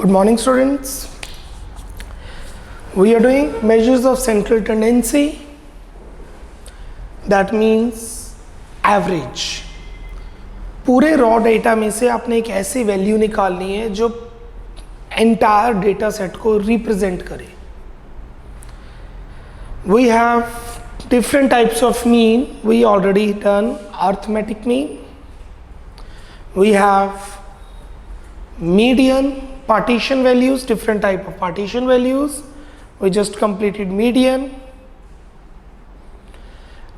Good morning, students. We are doing measures of central tendency. That means average. पूरे raw data में से आपने एक ऐसी वैल्यू निकालनी है जो एंटायर डेटा सेट को रिप्रेजेंट करे. We have different types of mean. We already done arithmetic mean. We have median, partition values, different type of partition values. We just completed median.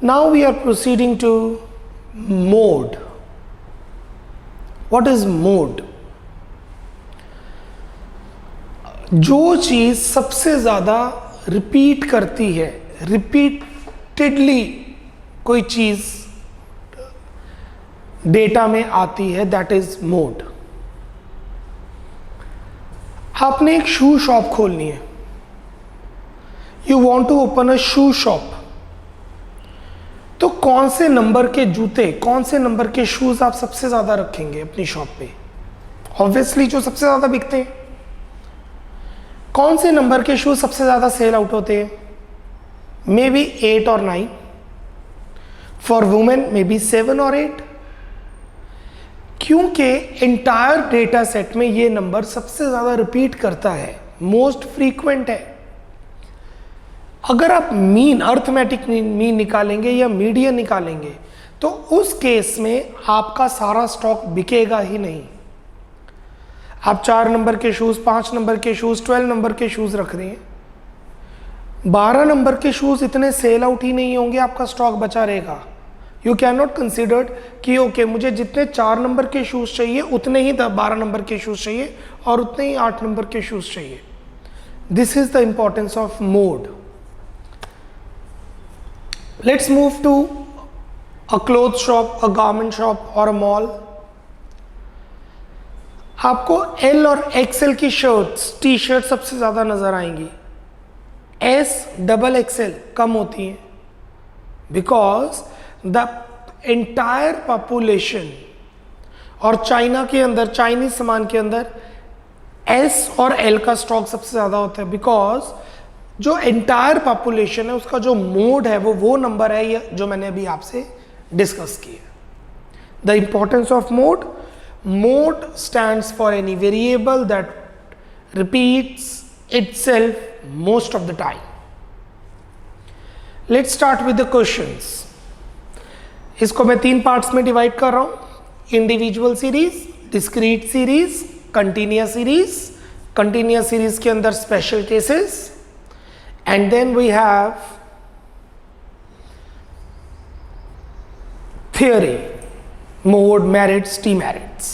Now we are proceeding to mode. What is mode? जो चीज सबसे ज्यादा repeat करती है, repeatedly कोई चीज data में आती है, दैट इज मोड. आपने एक शू शॉप खोलनी है. You want to open a shoe shop. तो कौन से नंबर के जूते, कौन से नंबर के शूज आप सबसे ज्यादा रखेंगे अपनी शॉप पे? ऑब्वियसली जो सबसे ज्यादा बिकते हैं. कौन से नंबर के शूज सबसे ज्यादा सेल आउट होते हैं? मे बी 8 और 9. फॉर वुमेन मे बी 7 और 8. क्योंकि एंटायर डेटा सेट में ये नंबर सबसे ज्यादा रिपीट करता है, मोस्ट फ्रीक्वेंट है. अगर आप मीन, अर्थमेटिक मीन निकालेंगे या मीडियन निकालेंगे तो उस केस में आपका सारा स्टॉक बिकेगा ही नहीं. आप 4 नंबर के शूज, 5 नंबर के शूज, 12 नंबर के शूज रख रहे हैं, 12 नंबर के शूज इतने सेल आउट ही नहीं होंगे, आपका स्टॉक बचा रहेगा. यू कैन नॉट कंसिडर कि ओके मुझे जितने 4 नंबर के शूज चाहिए उतने ही 12 नंबर के शूज चाहिए और उतने ही 8 नंबर के शूज चाहिए. This is the importance of mode. Let's move to a cloth shop, a garment shop और अ मॉल. आपको एल और एक्सएल की शर्ट्स, टी शर्ट सबसे ज्यादा नजर आएंगी. एस, डबल एक्सएल कम होती हैं. बिकॉज द एंटायर पॉपुलेशन, और चाइना के अंदर, चाइनीज सामान के अंदर एस और एल का स्टॉक सबसे ज्यादा होता है. बिकॉज जो एंटायर पॉपुलेशन है उसका जो मोड है वो नंबर है ये जो मैंने अभी आपसे डिस्कस किया. The importance of mode. Mode stands for any variable that repeats itself most of the time. Let's start with the questions. इसको मैं 3 पार्ट्स में डिवाइड कर रहा हूं. Individual series, discrete series, continuous series. Continuous series के अंदर special cases, and then we have theory, mode, merits, demerits.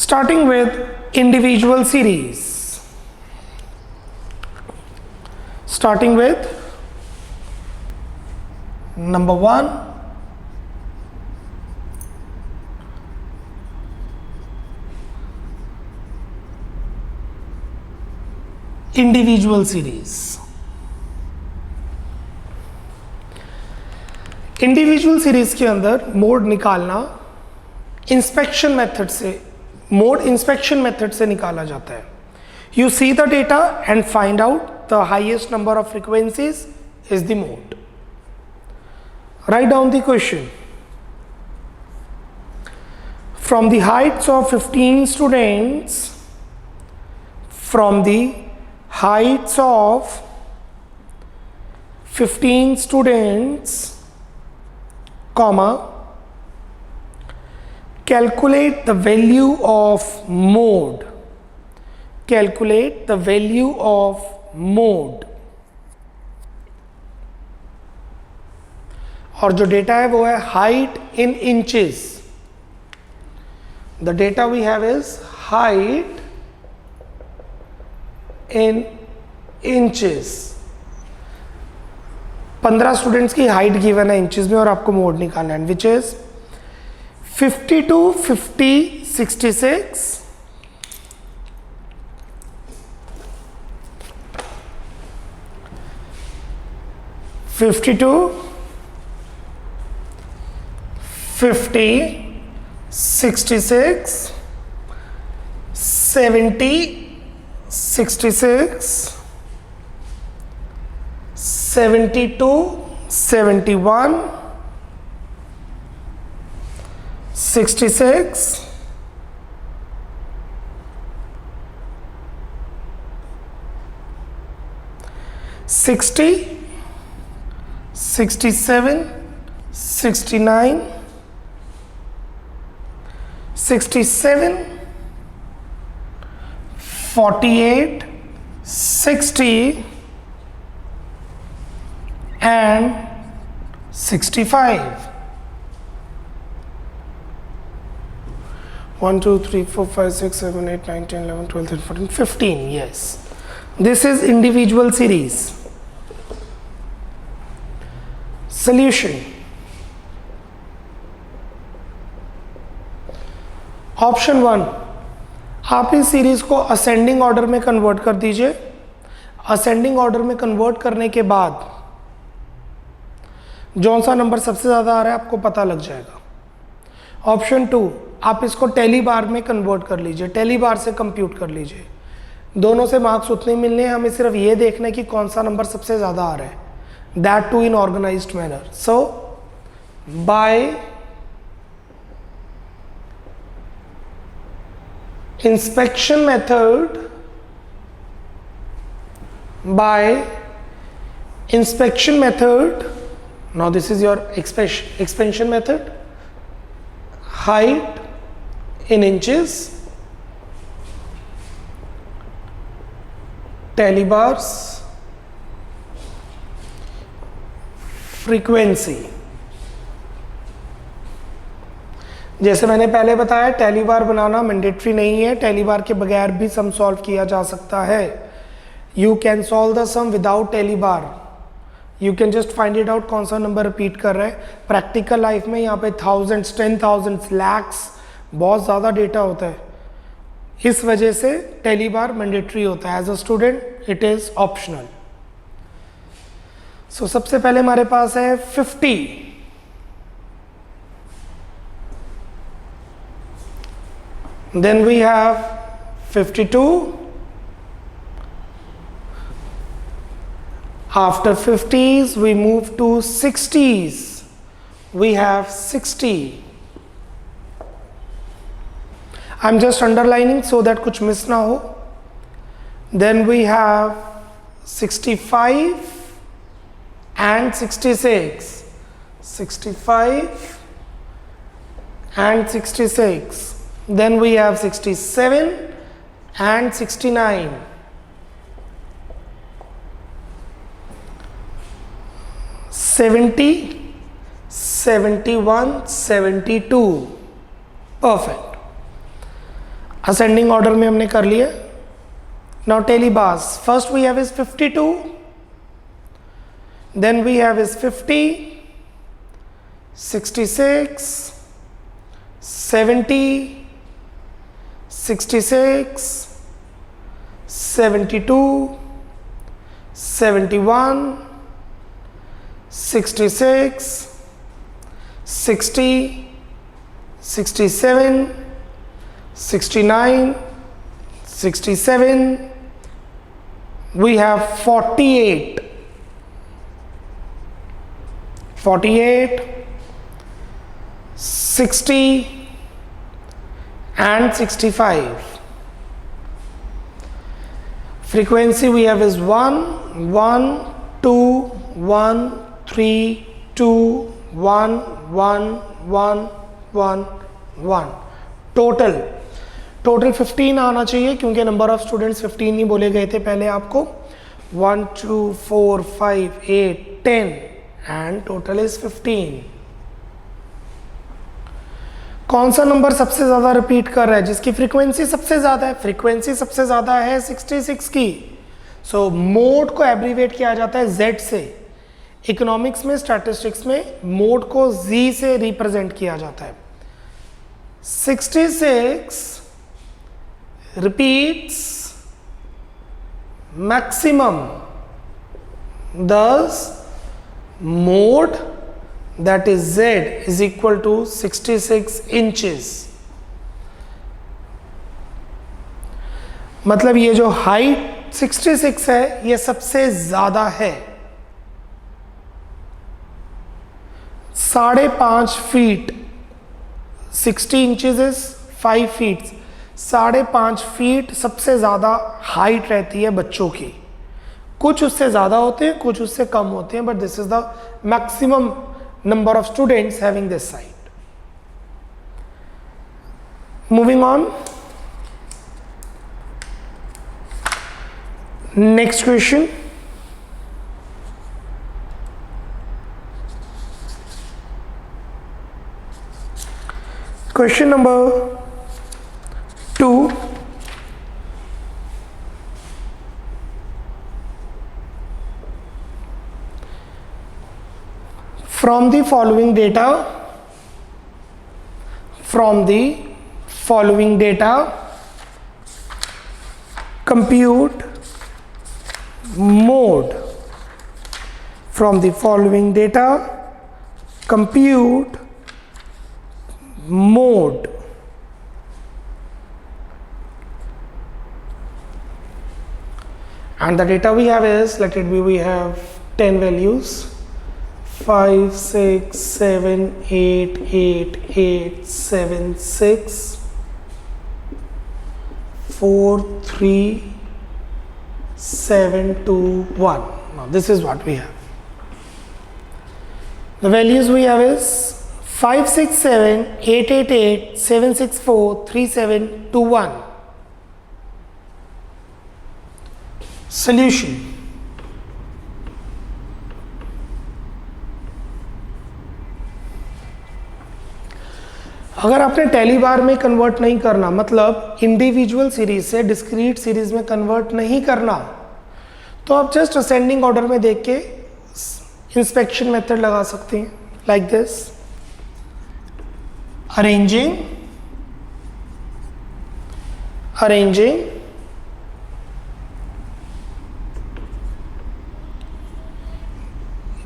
Starting with individual series. Starting with number 1. Individual series. Individual series के अंदर mode निकालना inspection method से, mode inspection method से निकाला जाता है. You see the data and find out the highest number of frequencies is the mode. Write down the question. From the Heights of 15 students, from the Heights of 15 students, comma, calculate the value of mode. Calculate the value of mode. और जो data है वो है height in inches. The data we have is height in inches. 15 students की height given है inches में और आपको मोड निकालना है, which is 52, 50, 66, 52, 50, 66, 70, 66, 72, 71, 66, 60, 67, 69, 67, 48, 60 and 65. 1, 2, 3, 4, 5, 6, 7, 8, 9, 10, 11, 12, 13, 14, 15. Yes. This is individual series. Solution. Option 1, आप इस सीरीज को असेंडिंग ऑर्डर में कन्वर्ट कर दीजिए। असेंडिंग ऑर्डर में कन्वर्ट करने के बाद जौन सा नंबर सबसे ज़्यादा आ रहा है आपको पता लग जाएगा। ऑप्शन 2, आप इसको टेली बार में कन्वर्ट कर लीजिए, टेली बार से कंप्यूट कर लीजिए। दोनों से मार्क्स उतने मिलने हैं, हमें सिर्फ ये देखना है कि कौन सा नंबर सबसे ज़्यादा आ रहा है, that too in organised manner. So by inspection method, now this is your expansion method, height in inches, tally bars, frequency। जैसे मैंने पहले बताया, टैली बार बनाना मैंडेटरी नहीं है, टैली बार के बगैर भी सम सॉल्व किया जा सकता है। You can solve the sum without tally bar, you can just find it out कौन सा नंबर रिपीट कर रहा है। प्रैक्टिकल लाइफ में यहाँ पे थाउजेंड्स, 10,000, लैक्स, बहुत ज़्यादा डेटा होता है, इस वजह से टैली बार मैंडेटरी होता है। As a student it is optional. So सबसे पहले हमारे पास है 50, then we have 52, after 50s we move to 60s, we have 60, I'm just underlining so that kuch miss na ho। then we have 65 and 66, 65 and 66, then we have 67 and 69, 70, 71, 72। Perfect. Ascending order में हमने कर लिया। Now tally bars, first we have is 52, then we have is 50, 66, 70, 66, 72, 71, 66, 60, 67, 69, 67, we have 48, 48, 60 and 65. Frequency we have is 1, 1, 2, 1, 3, 2, 1, 1, 1, 1, 1। Total 15 आना चाहिए, क्योंकि number of students 15 ही बोले गए थे पहले आपको। 1, 2, 4, 5, 8, 10 एंड टोटल इज 15। कौन सा नंबर सबसे ज़्यादा रिपीट कर रहा है, जिसकी फ्रीक्वेंसी सबसे ज़्यादा है? फ्रीक्वेंसी सबसे ज़्यादा है 66 की। सो मोड को एब्रीवेट किया जाता है Z से। इकोनॉमिक्स में, स्टैटिस्टिक्स में मोड को Z से रिप्रेजेंट किया जाता है। 66 repeats maximum, thus mode that is Z is equal to 66 inches. मतलब ये जो हाइट 66 है ये सबसे ज्यादा है। 5.5 feet 60 inches is 5 feet. 5.5 feet सबसे ज्यादा हाइट रहती है बच्चों की। कुछ उससे ज्यादा होते हैं, कुछ उससे कम होते हैं, but this is the maximum number of students having this height. Moving on, next question. Question number 2. From the following data, compute mode. From the following data, compute mode. And the data we have is, let it be, we have 10 values, 5 6 7 8 8 8 7 6 4 3 7 2 1. Now this is what we have. The values we have is 5 6 7 8 8 8 7 6 4 3 7 2 1. Solution. अगर आपने tally बार में convert नहीं करना, मतलब individual series से discrete series में convert नहीं करना, तो आप जस्ट असेंडिंग ऑर्डर में देख के इंस्पेक्शन मेथड लगा सकते हैं, like this. arranging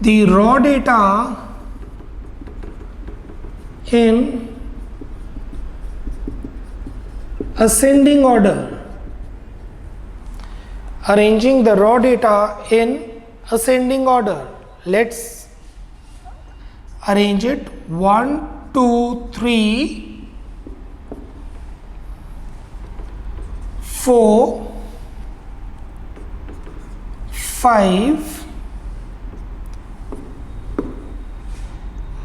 the raw data in ascending order. Arranging the raw data in ascending order. Let's arrange it 1 2 3 4 5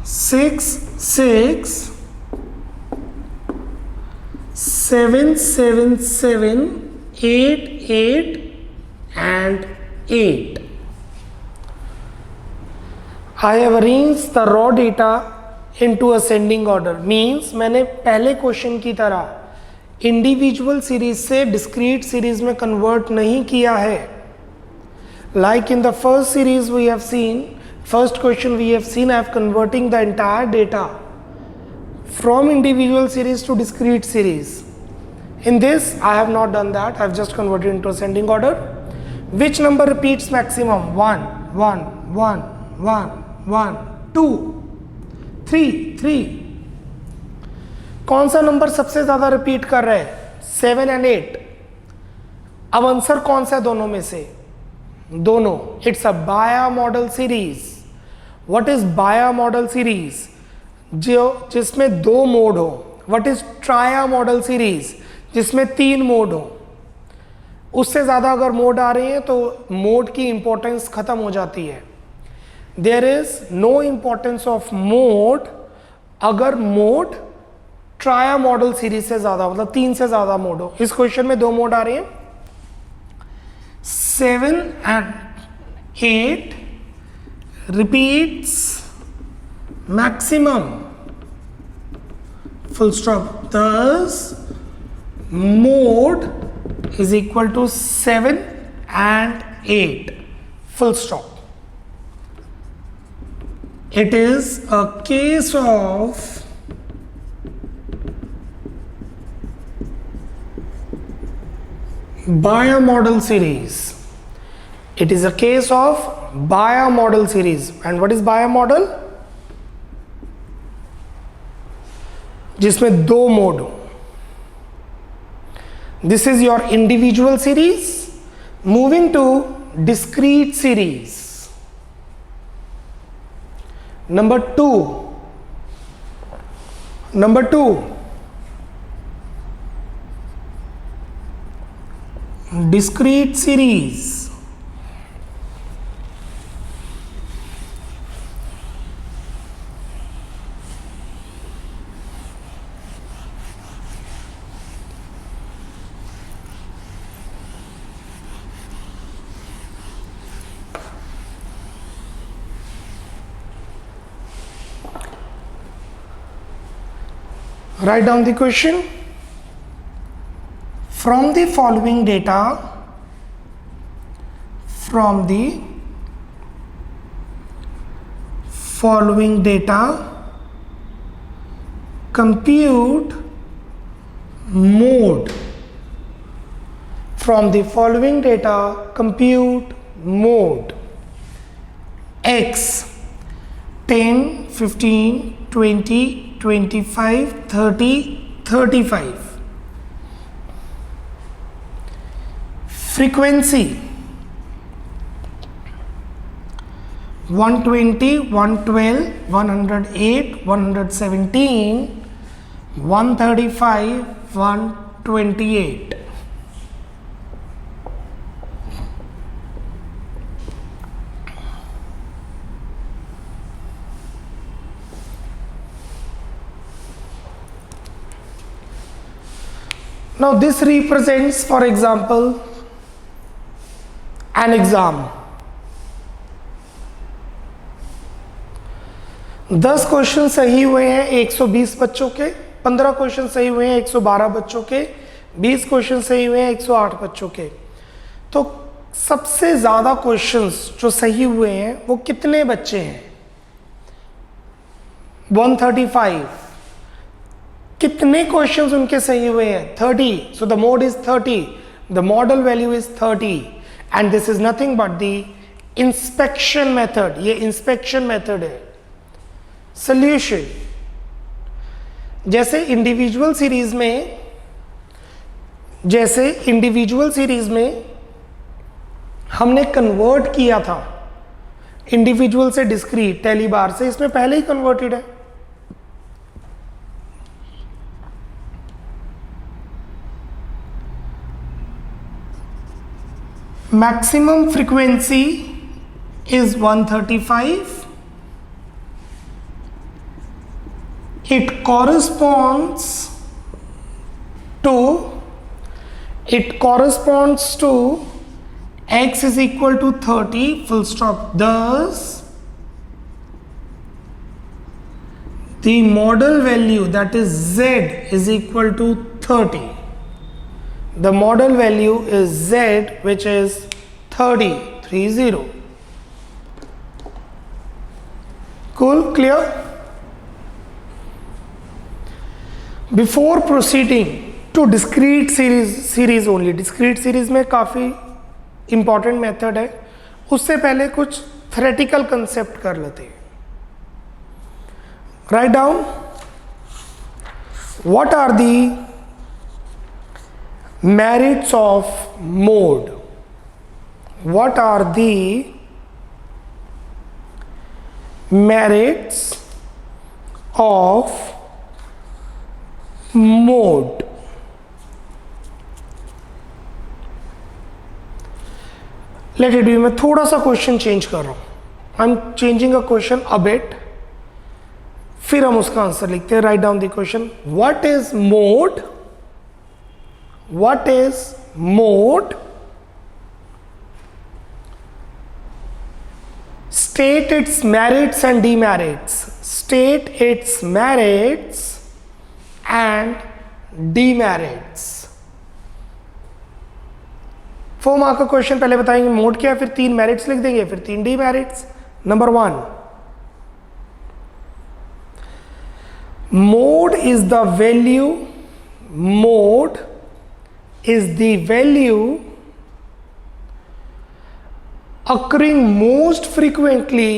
6 6 7 7 7 8 8 and 8. I have arranged the raw data into ascending order. Means मैंने पहले question की तरह individual series से discrete series में convert नहीं किया है. Like in the first series we have seen, first question we have seen, I have converting the entire data from individual series to discrete series. In this I have not done that. I have just converted into ascending order. Which number repeats maximum? 1 1 1 1 1 2 3 3. कौन सा number सबसे ज्यादा repeat कर रहा है? 7 and 8. अब answer कौन सा है दोनों में से? दोनों. इट्स अ बाया मॉडल सीरीज. व्हाट इज बाया मॉडल सीरीज? जो जिसमें दो मोड हो. What is ट्राया model series? जिसमें 3 मोड हो. उससे ज्यादा अगर मोड आ रहे हैं तो मोड की इंपॉर्टेंस खत्म हो जाती है. There is no importance of mode अगर मोड ट्राया मॉडल सीरीज से ज्यादा, मतलब 3 से ज्यादा मोड हो. इस क्वेश्चन में 2 मोड आ रहे हैं. 7 and 8 repeats maximum, full stop. Thus mode is equal to 7 and 8, full stop. It is a case of Bayer model series. It is a case of Bayer model series. And what is Bayer model? जिसमें 2 mode हो. This is your individual series. Moving to discrete series. Number two, discrete series. Write down the question. From the following data, compute mode. From the following data, compute mode. X 10, 15, 20, 25, 30, 35. Frequency 120, 112, 108, 117, 135, 128. Now this represents, for example, an exam. 10 question सही हुए हैं 120 बच्चों के, 15 question सही हुए हैं 112 बच्चों के, 20 क्वेश्चन सही हुए हैं 108 बच्चों के। तो सबसे ज़्यादा क्वेश्चंस जो सही हुए हैं वो कितने बच्चे हैं? 135। कितने क्वेश्चंस उनके सही हुए हैं? 30। So the mode is 30, the model value is 30 and this is nothing but the inspection method. ये इंस्पेक्शन मेथड है। सॉल्यूशन, जैसे इंडिविजुअल सीरीज में हमने कन्वर्ट किया था इंडिविजुअल से डिस्क्रीट टेली बार से, इसमें पहले ही कन्वर्टेड है। Maximum frequency is 135. It corresponds to x is equal to 30 full stop. Thus the model value, that is z, is equal to 30. The model value is z, which is 30. Cool, clear? Before proceeding to discrete series only, discrete series में काफ़ी important method है, उससे पहले कुछ theoretical concept कर लेते हैं। Write down what are the merits of mode. What are the merits of mode? Let it be, मैं थोड़ा सा क्वेश्चन चेंज कर रहा हूं। I am changing a question a bit, फिर हम उसका आंसर लिखते हैं। Write down the question. What is mode? What is mode? State its merits and demerits. State its merits and demerits. 4 mark का question पहले बताएंगे मोड क्या है, फिर 3 मेरिट्स लिख देंगे, फिर 3 demerits. Number 1, mode is the value. Mode is the value occurring most frequently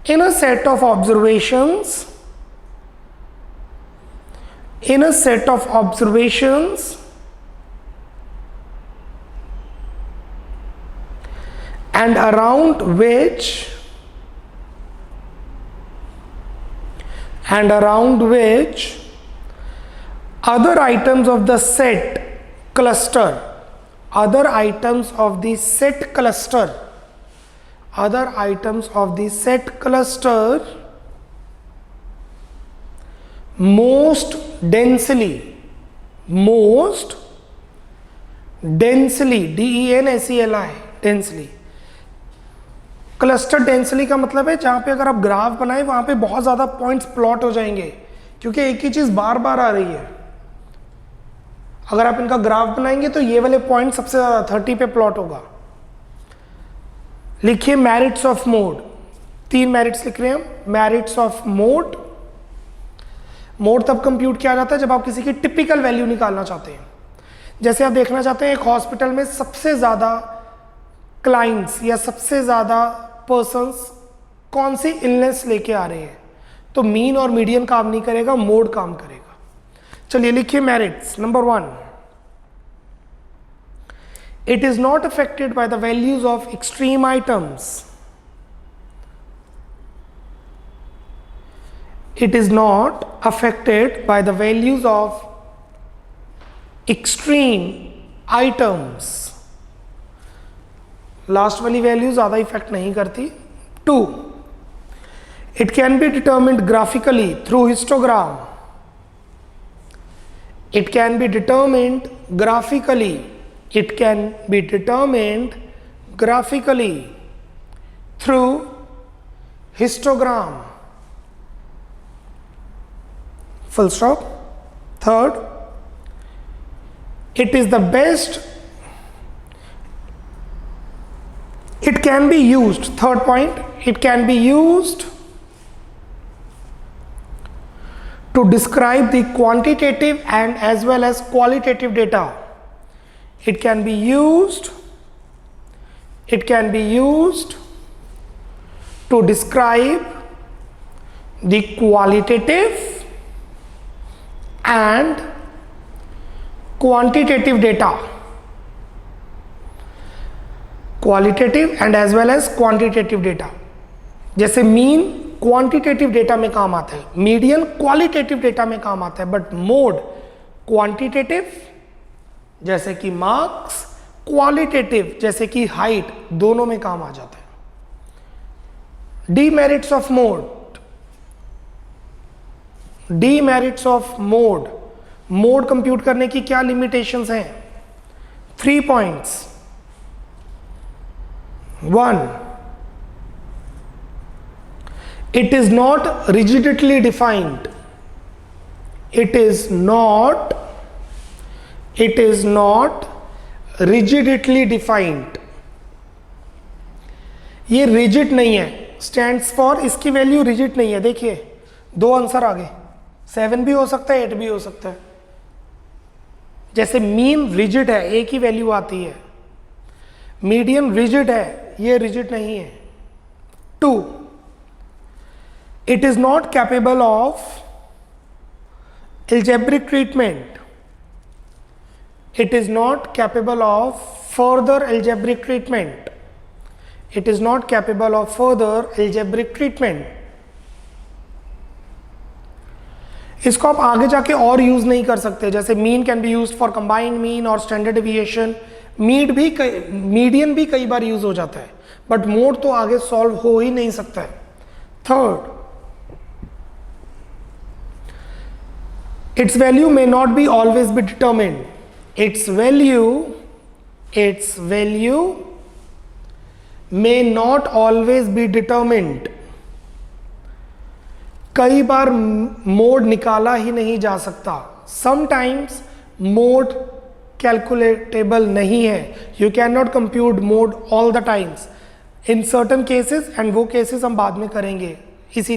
in a set of observations, and around which other items of the set cluster most densely, DENSELI, densely. Cluster densely का मतलब है जहां पे अगर आप graph बनाए वहां पे बहुत ज्यादा पॉइंट्स प्लॉट हो जाएंगे, क्योंकि एक ही चीज बार बार आ रही है। अगर आप इनका ग्राफ बनाएंगे तो ये वाले पॉइंट सबसे ज्यादा 30 पे प्लॉट होगा। लिखिए मेरिट्स ऑफ मोड, 3 मेरिट्स लिख रहे हैं। मेरिट्स ऑफ मोड तब कंप्यूट किया जाता है जब आप किसी की टिपिकल वैल्यू निकालना चाहते हैं। जैसे आप देखना चाहते हैं एक हॉस्पिटल में सबसे ज्यादा क्लाइंट्स या सबसे ज्यादा पर्सन्स कौन सी इलनेस लेके आ रहे हैं, तो मीन और मीडियन काम नहीं करेगा, मोड काम करेगा। चलिए लिखिए merits. Number 1, it is not affected by the values of extreme items. It is not affected by the values of extreme items. Last वाली वैल्यू ज्यादा इफेक्ट नहीं करती। 2, it can be determined graphically through histogram. It can be determined graphically. It can be determined graphically through histogram. Full stop. 3rd, it is the best, it can be used, 3rd point, it can be used to describe the quantitative and as well as qualitative data. It can be used to describe the qualitative and quantitative data, qualitative and as well as quantitative data. जैसे mean quantitative data में काम आता है, median qualitative data में काम आता है, but mode quantitative जैसे कि मार्क्स, क्वालिटेटिव जैसे कि हाइट, दोनों में काम आ जाता है। Demerits of mode, demerits of mode compute करने की क्या लिमिटेशंस हैं? 3 points. 1, it is not rigidly defined. It is not rigidly defined. ये रिजिड नहीं है, स्टैंड्स फॉर, इसकी वैल्यू रिजिड नहीं है। देखिए 2 आंसर आ गए, 7 भी हो सकता है, 8 भी हो सकता है। जैसे मीन रिजिड है, एक ही वैल्यू आती है। मीडियन रिजिड है, ये रिजिड नहीं है। 2, it is not capable of algebraic treatment. It is not capable of further algebraic treatment. It is not capable of further algebraic treatment. इसको आप आगे जाके और यूज नहीं कर सकते। जैसे mean can be used for combined mean और स्टैंडर्ड डिविएशन, मीडियन भी कई बार यूज हो जाता है, बट मोड तो आगे सॉल्व हो ही नहीं सकता है। 3rd, its value may not be always be determined. Its value may not always be determined. कई बार मोड निकाला ही नहीं जा सकता। समटाइम्स मोड कैलकुलेटेबल नहीं है, you can not compute mode all the times in certain cases, and वो cases हम बाद में करेंगे इसी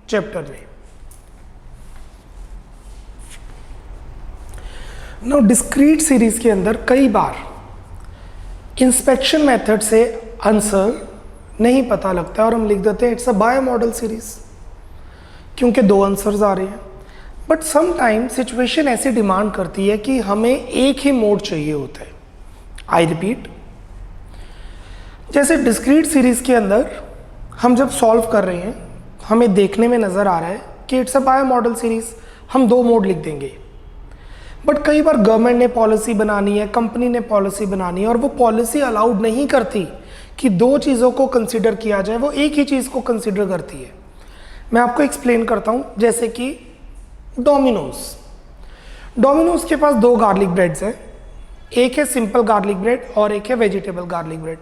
चैप्टर में। नाउ डिस्क्रीट सीरीज के अंदर कई बार इंस्पेक्शन मेथड से आंसर नहीं पता लगता है और हम लिख देते हैं it's a bimodal series, क्योंकि 2 आंसर्स आ रहे हैं। बट सम टाइम सिचुएशन ऐसी डिमांड करती है कि हमें एक ही मोड चाहिए होता है। आई रिपीट, जैसे डिस्क्रीट सीरीज के अंदर हम जब सॉल्व कर रहे हैं, हमें देखने में नज़र आ रहा है कि it's a bimodal series, हम 2 मोड लिख देंगे। बट कई बार गवर्नमेंट ने पॉलिसी बनानी है, कंपनी ने पॉलिसी बनानी है, और वो पॉलिसी अलाउड नहीं करती कि 2 चीज़ों को कंसिडर किया जाए, वो एक ही चीज़ को कंसिडर करती है। मैं आपको एक्सप्लेन करता हूँ। जैसे कि डोमिनोज के पास 2 गार्लिक ब्रेड्स हैं, एक है सिंपल गार्लिक ब्रेड और एक है वेजिटेबल गार्लिक ब्रेड।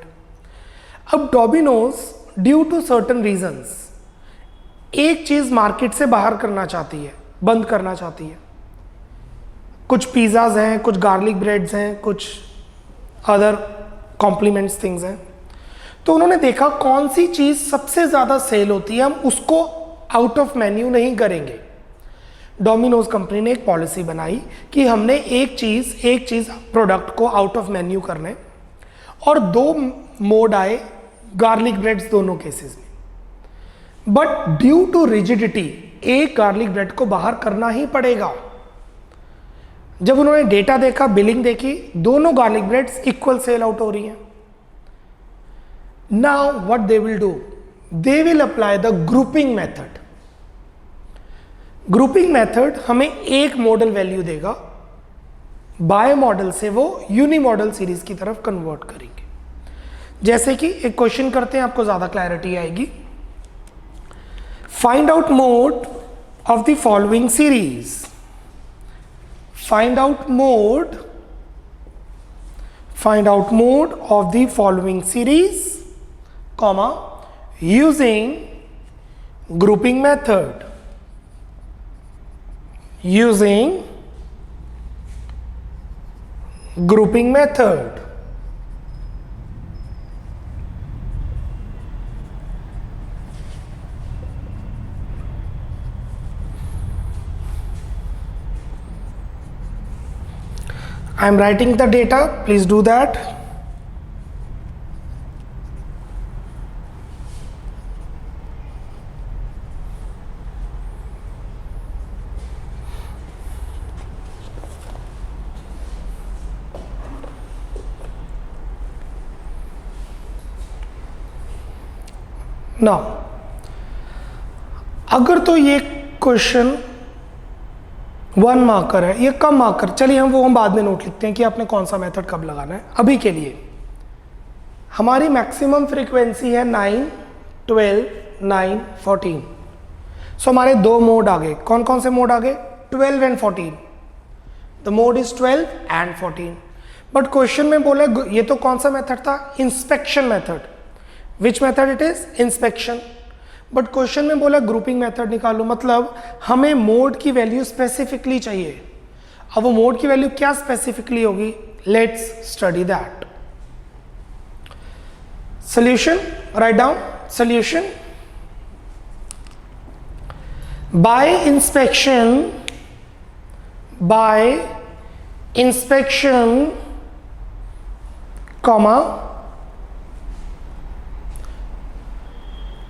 अब Domino's due to certain reasons एक चीज़ मार्केट से बाहर करना चाहती है, बंद करना चाहती है। कुछ पिज़्ज़ाज हैं, कुछ गार्लिक ब्रेड्स हैं, कुछ अदर कॉम्प्लीमेंट्स थिंग्स हैं। तो उन्होंने देखा कौन सी चीज़ सबसे ज़्यादा सेल होती है, हम उसको आउट ऑफ मेन्यू नहीं करेंगे। डोमिनोज कंपनी ने एक पॉलिसी बनाई कि हमने एक चीज़ प्रोडक्ट को आउट ऑफ मेन्यू करना है, और 2 मोड आए गार्लिक ब्रेड्स दोनों केसेस में। बट ड्यू टू रिजिडिटी एक गार्लिक ब्रेड को बाहर करना ही पड़ेगा। जब उन्होंने डेटा देखा, बिलिंग देखी, दोनों garlic breads equal sell out हो रही हैं। Now what they will do, they will apply the grouping method. Grouping method हमें एक मॉडल वैल्यू देगा, बाय मॉडल से वो यूनी मॉडल सीरीज की तरफ कन्वर्ट करेंगे। जैसे कि एक क्वेश्चन करते हैं, आपको ज्यादा क्लैरिटी आएगी। Find out mode of the following series. Find out mode of the following series, comma, using grouping method. Using grouping method. I am writing the data, please do that. Now, अगर तो ये question 1 marker है, ये कम marker, चलिए हम बाद में note लिखते हैं कि आपने कौन सा मेथड कब लगाना है। अभी के लिए हमारी मैक्सिमम फ्रीक्वेंसी है 9, 12, 9, 14। सो हमारे 2 मोड आ गए। कौन कौन से मोड आ गए? 12 and 14। The mode is 12 and 14। But question में बोले ये तो कौन सा मेथड था? Inspection method. Which method it is? Inspection. But question में बोला ग्रुपिंग मेथड निकालो, मतलब हमें मोड की वैल्यू स्पेसिफिकली चाहिए। अब वो मोड की वैल्यू क्या स्पेसिफिकली होगी? Let's study that. Solution, write down solution. By inspection comma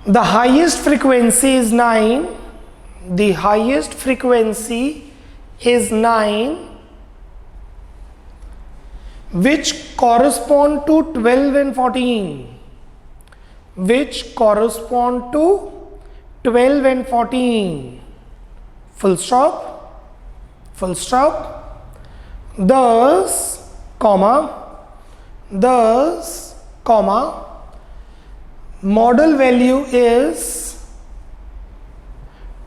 the highest frequency is 9, the highest frequency is 9, which correspond to 12 and 14, which correspond to 12 and 14, full stop, full stop. Thus comma model value is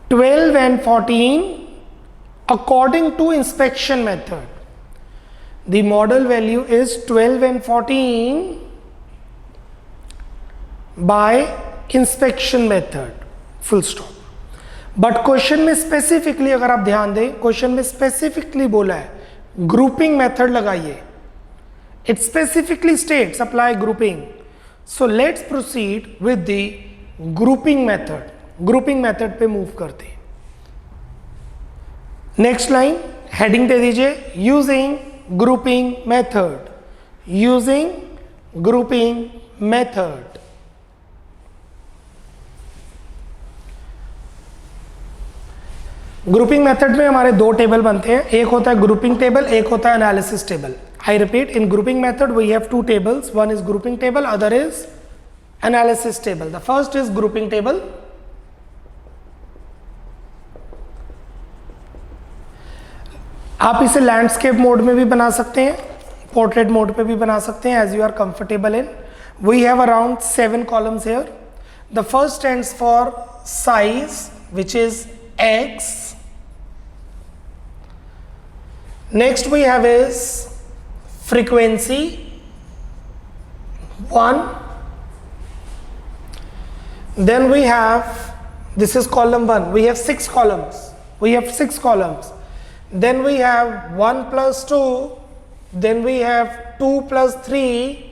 12 and 14 according to inspection method. The model value is 12 and 14 by inspection method, full stop. But question में specifically अगर आप ध्यान दें, question में specifically बोला है grouping method लगाइए। It specifically states apply grouping. So let's proceed with the grouping method. Grouping method पे मूव करते हैं। नेक्स्ट लाइन हेडिंग दे दीजिए, using grouping method, using grouping method. Grouping method में हमारे दो टेबल बनते हैं, एक होता है ग्रुपिंग टेबल, एक होता है analysis table. I repeat, in grouping method we have two tables, one is grouping table, other is analysis table. The first is grouping table. आप इसे लैंडस्केप मोड में भी बना सकते हैं, पोर्ट्रेट मोड पे भी बना सकते हैं, as you are comfortable in. We have around 7 columns here. The first stands for size, which is X. Next we have is frequency 1. Then we have, this is column 1, we have 6 columns. Then we have 1 plus 2, then we have 2 plus 3.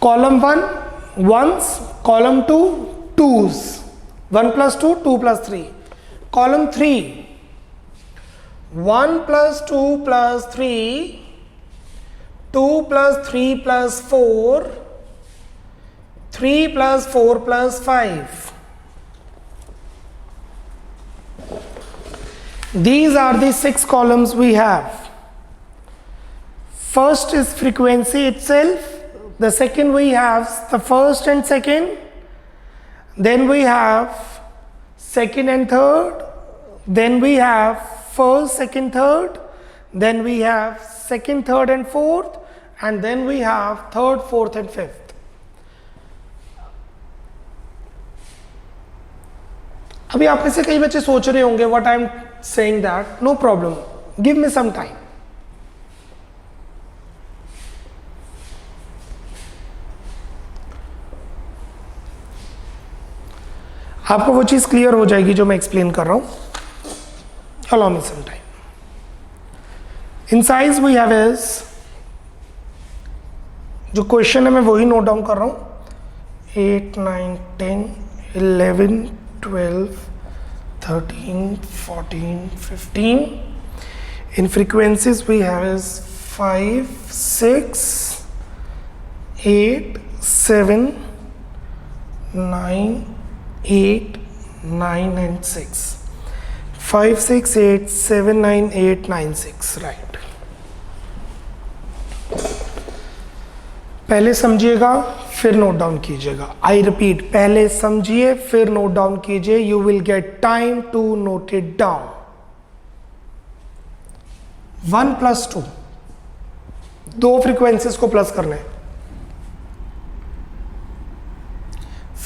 Column 1 ones, column 2 twos, 1 plus 2, 2 plus 3. Column 3 1 plus 2 plus 3, 2 plus 3 plus 4, 3 plus 4 plus 5. These are the 6 columns we have. First is frequency itself. The second we have the first and second, then we have second and third, then we have first, second, third, then we have second, third and fourth, and then we have third, fourth and fifth. अभी आप में से कई बच्चे सोच रहे होंगे what I am saying that, no problem, give me some time. आपको वो चीज़ क्लियर हो जाएगी जो मैं एक्सप्लेन कर रहा हूँ. Allow me some time. In size we have is, जो क्वेश्चन है मैं वही नोट डाउन कर रहा हूँ. 8, 9, 10, 11, 12, 13, 14, 15. In frequencies we have is 5, 6, 8, 7, 9, 8, 9 and 6. 5, 6, 8, 7, 9, 8, 9, 6. Right. पहले समझिएगा फिर नोट डाउन कीजिएगा. आई रिपीट, पहले समझिए फिर नोट डाउन कीजिए. You will get time to note it down. 1 plus 2, दो फ्रीक्वेंसीज को प्लस करना है.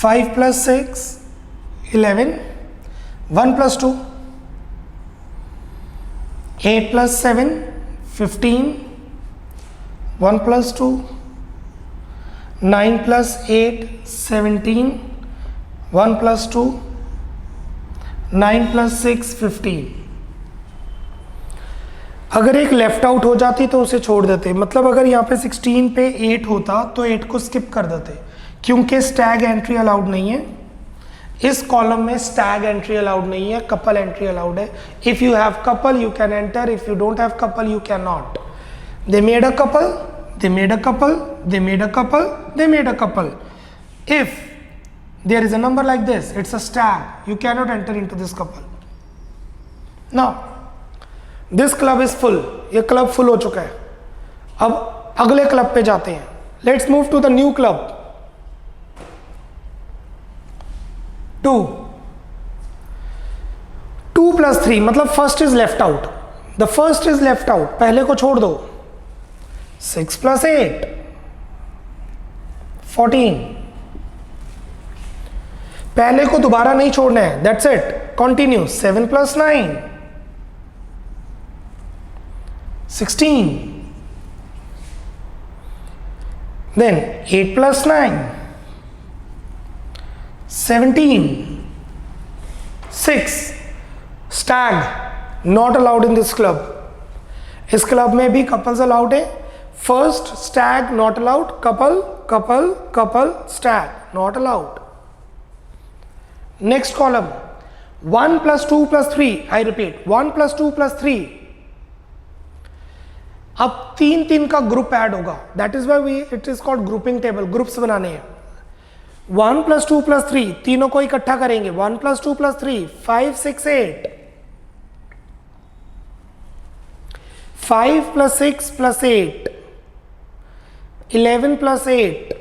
5 plus 6, 11, 1 plus 2, 8 plus 7, 15, 1 plus 2, 9 plus 8, 17, 1 plus 2, 9 plus 6, 15. अगर एक लेफ्ट आउट हो जाती तो उसे छोड़ देते, मतलब अगर यहाँ पे 16 पे 8 होता तो 8 को स्किप कर देते, क्योंकि स्टैग एंट्री अलाउड नहीं है. इस कॉलम में स्टैग एंट्री अलाउड नहीं है, कपल एंट्री अलाउड है. If you have couple you can enter, if you don't have couple you can not. They made a couple, they made a couple, they made a couple, they made a couple. If there is a number like this, it's a stag, you cannot enter into this couple. Now this club is full, ये club full हो चुका है. अब अगले club पे जाते हैं. Let's move to the new club. 2 plus 3, मतलब first is left out. The first is left out, पहले को छोड़ दो. 6 plus 8, 14. पहले को दोबारा नहीं छोड़ना है, that's it, continue. 7 plus 9, 16. Then 8 plus 9, 17. 6. Stag not allowed in this club. इस क्लब में भी कपल्स अलाउड है. First Stag not allowed, couple couple couple Stag not allowed. Next column 1 plus 2 plus 3. I repeat, 1 plus 2 plus 3. अब 3 का group add होगा. That is why it is called grouping table. Groups बनाने हैं. 1 + 2 + 3, तीनों को इकट्ठा करेंगे, 1 + 2 + 3, 5 6 8, 5 + 6 + 8, 11 + 8,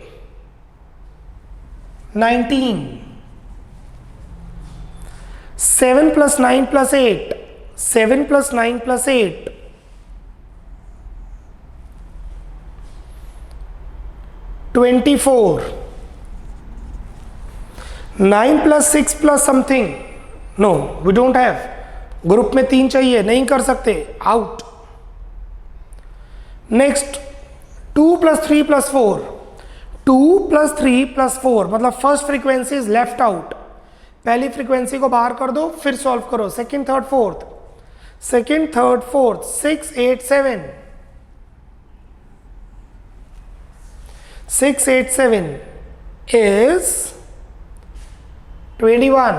19, 7 + 9 + 8, 7 + 9 + 8, 24, 9 + 6 + something, no we don't have, group में 3 चाहिए, नहीं कर सकते, आउट। नेक्स्ट 2 + 3 + 4, 2 + 3 + 4 मतलब first frequency is left out, पहली फ्रीक्वेंसी को बाहर कर दो, फिर सॉल्व करो, second third fourth, second third fourth, 6 8 7, 6 8 7 is 21,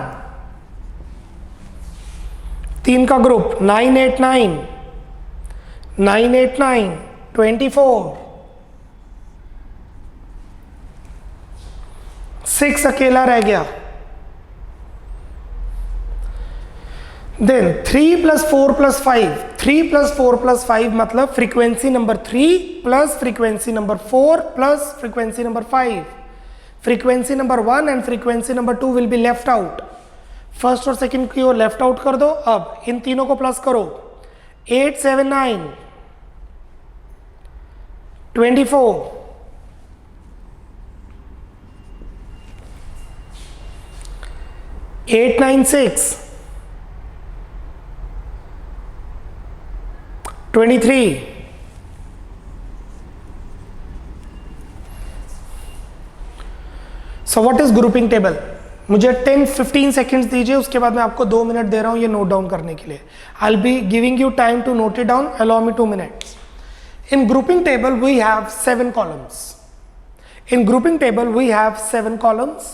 3 का ग्रुप 9 8 9, 9 8 9, 24, 6 अकेला रह गया। देन 3 + 4 + 5, 3 + 4 + 5 मतलब frequency number 3 plus frequency number 4 plus frequency number 5, frequency number 1 and frequency number 2 will be left out, first और सेकंड की ओर लेफ्ट आउट कर दो। अब इन तीनों को प्लस करो, 8 7 9, 24, 8 9 6, 23, so what is grouping table? मुझे 10-15 सेकेंड्स दीजिए, उसके बाद मैं आपको 2 मिनट दे रहा हूं ये नोट डाउन करने के लिए। I will be giving you time to note it down, allow me 2 minutes. In grouping table we have 7 columns. In grouping table we have 7 columns.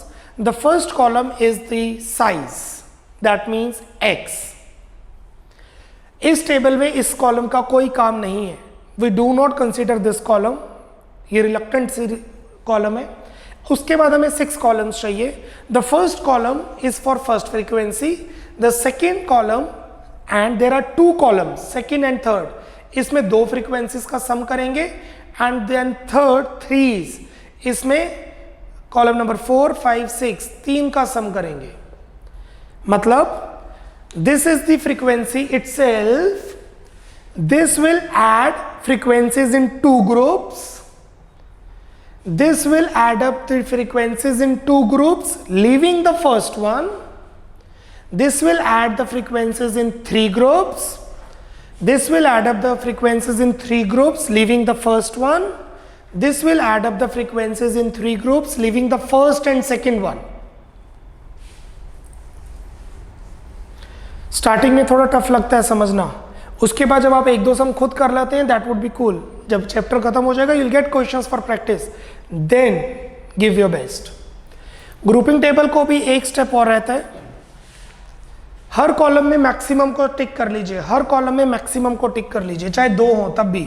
The first column is the size, that means x. इस table में इस column का कोई काम नहीं है, we do not consider this column, ये reluctant column है। उसके बाद हमें 6 कॉलम्स चाहिए। The first column is for first frequency, the second column and there are 2 columns, second and third, इसमें 2 फ्रीक्वेंसीज का सम करेंगे एंड देन थर्ड 3s, इसमें कॉलम नंबर 4 5 6 3 का सम करेंगे। मतलब this is the frequency itself, this will add frequencies in 2 groups, this will add up the frequencies in 2 groups leaving the first one, this will add the frequencies in 3 groups, this will add up the frequencies in 3 groups leaving the first one, this will add up the frequencies in 3 groups leaving the first and second one. Starting में थोड़ा tough लगता है समझना, उसके बाद जब आप 1-2 सम खुद कर लेते हैं दैट वुड बी कूल। जब चैप्टर खत्म हो जाएगा you will get questions for practice, then give your best. Grouping table को भी एक स्टेप और रहता है, हर कॉलम में मैक्सिमम को टिक कर लीजिए, हर कॉलम में मैक्सिमम को टिक कर लीजिए, चाहे 2 हो तब भी।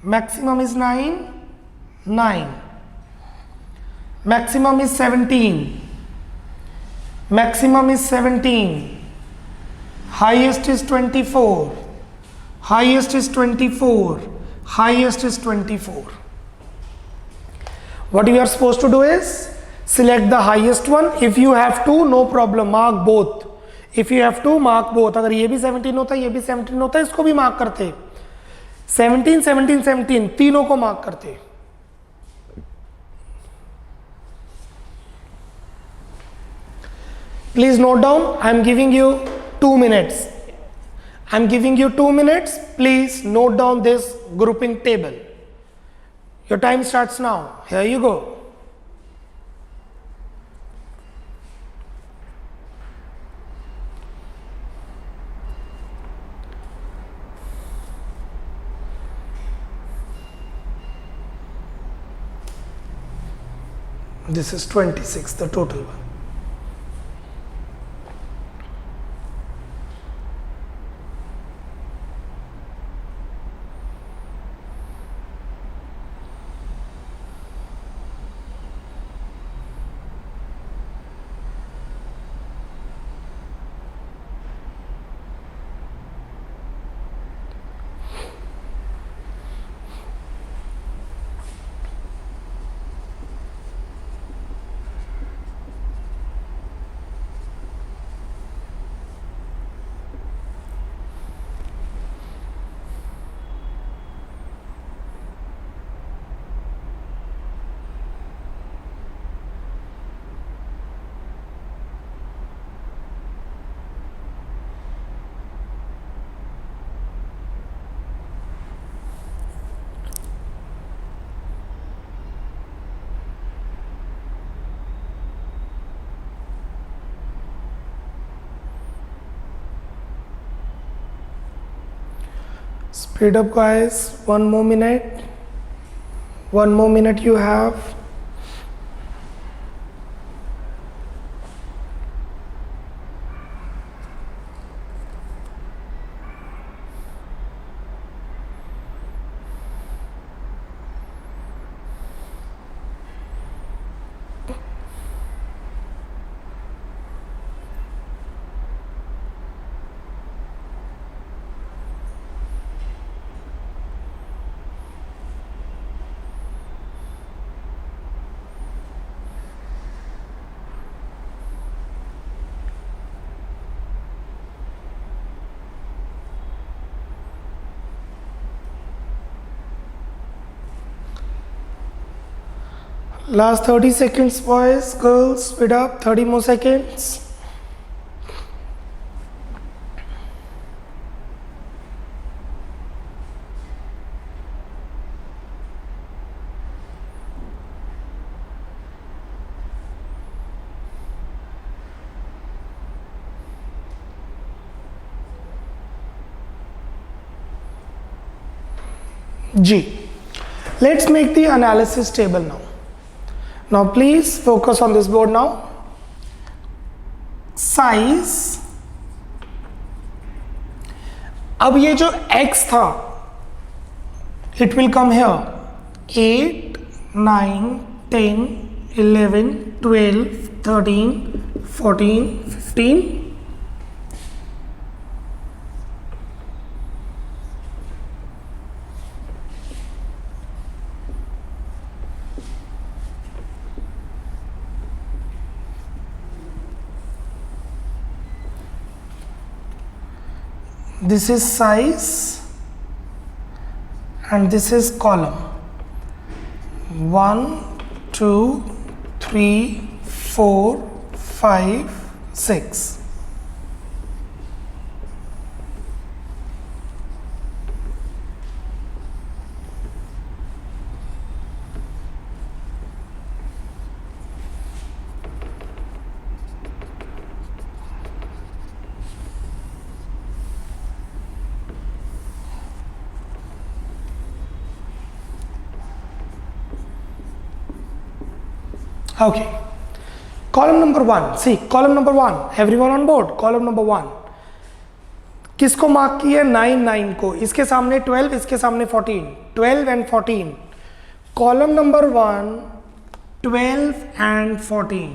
Maximum is 9 9, maximum is 17, maximum is 17, highest is 24, highest is 24, highest is 24. What you are supposed to do is select the highest one. If you have to, no problem, mark both. If you have to, mark both. अगर ये भी 17 होता है, ये भी 17 होता है, इसको भी मार्क करते, 17 17 17 तीनों को मार्क करते। Please note down, I am giving you 2 minutes. I'm giving you 2 minutes. Please note down this grouping table. Your time starts now. Here you go. This is 26, the total one. Speed up guys, one more minute you have. Last 30 seconds boys, girls, speed up, 30 more seconds. G. Let's make the analysis table now. Now please focus on this board now. Size. अब ये जो x था, it will come here. 8, 9, 10, 11, 12, 13, 14, 15. This is size and this is column. 1, 2, 3, 4, 5, 6. Okay, column number 1, see column number 1, everyone on board, column number 1 किसको mark किया? 9, 9 को, इसके सामने 12, इसके सामने 14, 12 and 14. Column number 1, 12 and 14.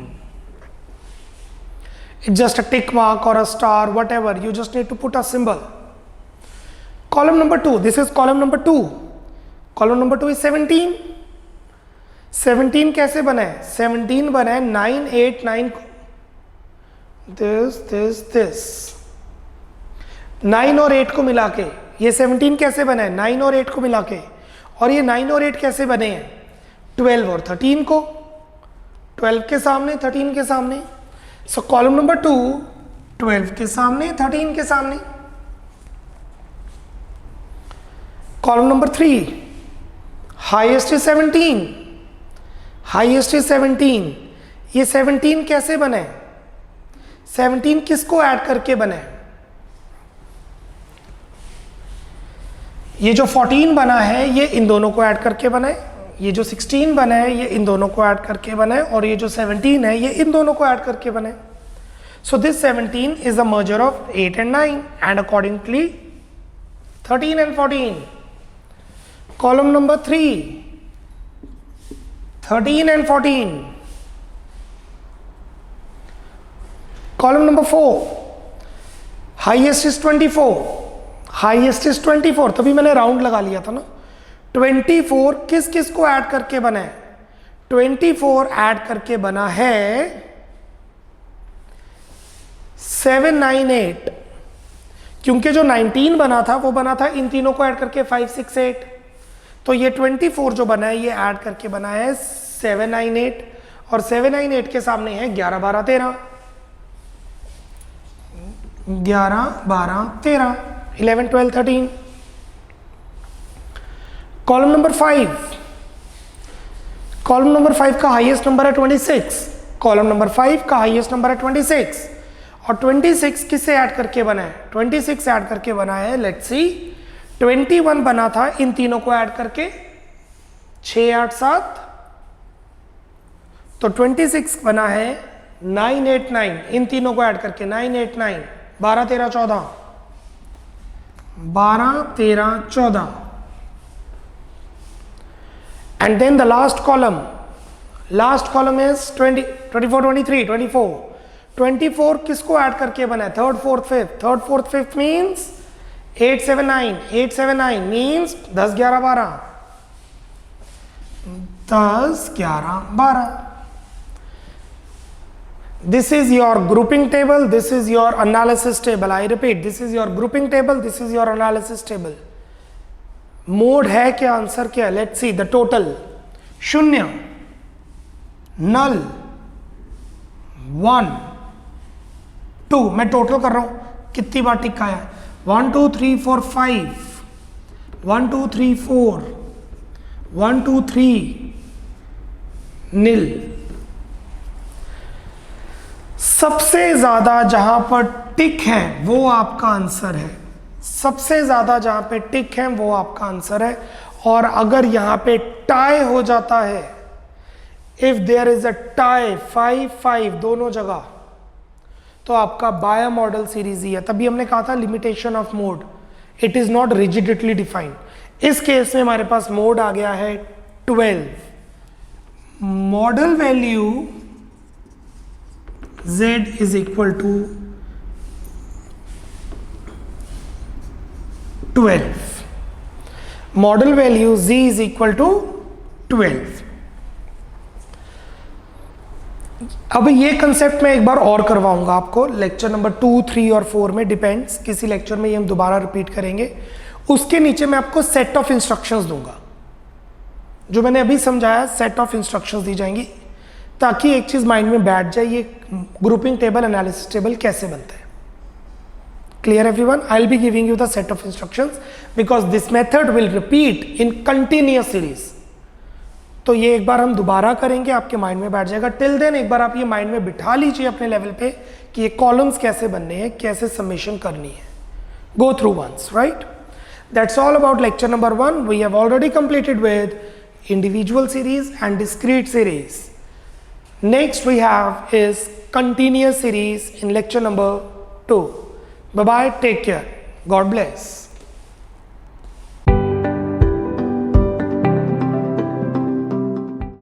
It's just a tick mark or a star, whatever, you just need to put a symbol. Column number 2, this is column number 2. Column number 2 is 17. 17 कैसे बना है? 17 बना है 9, 8, 9 this 9 और 8 को मिला के ये 17 कैसे बना है? 9 और 8 को मिला के, और ये 9 और 8 कैसे बने हैं? 12 और 13 को, 12 के सामने 13 के सामने. सो कॉलम नंबर 2 12 के सामने 13 के सामने. Column number 3 highest is 17, highest is 17. ये 17 कैसे बने? 17 किसको ऐड करके बने? ये जो 14 बना है ये इन दोनों को ऐड करके बना है, ये जो 16 बना है ये इन दोनों को ऐड करके बना है, और ये जो 17 है ये इन दोनों को ऐड करके बना है. So this 17 is a merger of 8 and 9 and accordingly 13 and 14. Column number 3 13 and 14. Column number 4 highest is 24, highest is 24. तभी मैंने राउंड लगा लिया था ना. 24 किस किस को ऐड करके बना है? 24 ऐड करके बना है 7, 9, 8. क्योंकि जो 19 बना था वो बना था इन तीनों को ऐड करके 5, 6, 8. तो ये 24 जो बना है ये ऐड करके बना है 7, 9, 8, और 7, 9, 8 के सामने है 11, 12, 13. 11, 12, 13, 11, 12, 13. कॉलम नंबर 5, कॉलम नंबर 5 का हाईएस्ट नंबर है 26. कॉलम नंबर 5 का हाईएस्ट नंबर है 26, और 26 किससे ऐड करके बना है? 26 ऐड करके बना है, लेट्स सी, 21 बना था इन तीनों को ऐड करके, 6 8 7, तो 26 बना है 9 8 9 इन तीनों को ऐड करके, 9 8 9, 12 13 14, 12 13 14, and then the last column is 20 24 23 24 किसको ऐड करके बना है, third fourth fifth means 8 7 9 means 10 11 12, 10 11 12. This is your grouping table, this is your analysis table. I repeat, this is your grouping table, this is your analysis table. Mode है क्या, answer क्या है, let's see the total. शून्य, नल, 1 2, मैं total कर रहा हूं कितनी बार टिक आया, 1 2 3 4 5, 1 2 3 4, 1 2 3 नील. सबसे ज्यादा जहां पर टिक है वो आपका आंसर है, सबसे ज्यादा जहां पे टिक है वो आपका आंसर है. और अगर यहां पे टाई हो जाता है, if there is a tie 5 5 दोनों जगह, तो आपका बायो मॉडल सीरीज ही है. तभी हमने कहा था limitation of mode, it is not rigidly defined. इस केस में हमारे पास मोड आ गया है 12. Modal value z is equal to 12. Modal value z is equal to 12. अब ये कंसेप्ट मैं एक बार और करवाऊंगा आपको लेक्चर नंबर 2 3 और 4 में, डिपेंड्स, किसी लेक्चर में ये हम दोबारा रिपीट करेंगे. उसके नीचे मैं आपको सेट ऑफ इंस्ट्रक्शंस दूंगा. जो मैंने अभी समझाया, सेट ऑफ इंस्ट्रक्शंस दी जाएंगी ताकि एक चीज माइंड में बैठ जाए, ये ग्रुपिंग टेबल, एनालिसिस टेबल कैसे बनता है. Clear everyone? I will be giving you the set of instructions because this method will repeat in continuous series. तो ये एक बार हम दोबारा करेंगे, आपके माइंड में बैठ जाएगा. टिल देन एक बार आप ये माइंड में बिठा लीजिए अपने लेवल पे कि ये कॉलम्स कैसे बनने हैं, कैसे समेशन करनी है. Go through once, right? That's all about lecture number 1. We have already completed with individual series and discrete series. Next we have is continuous series in lecture number 2. Bye bye, take care, God bless.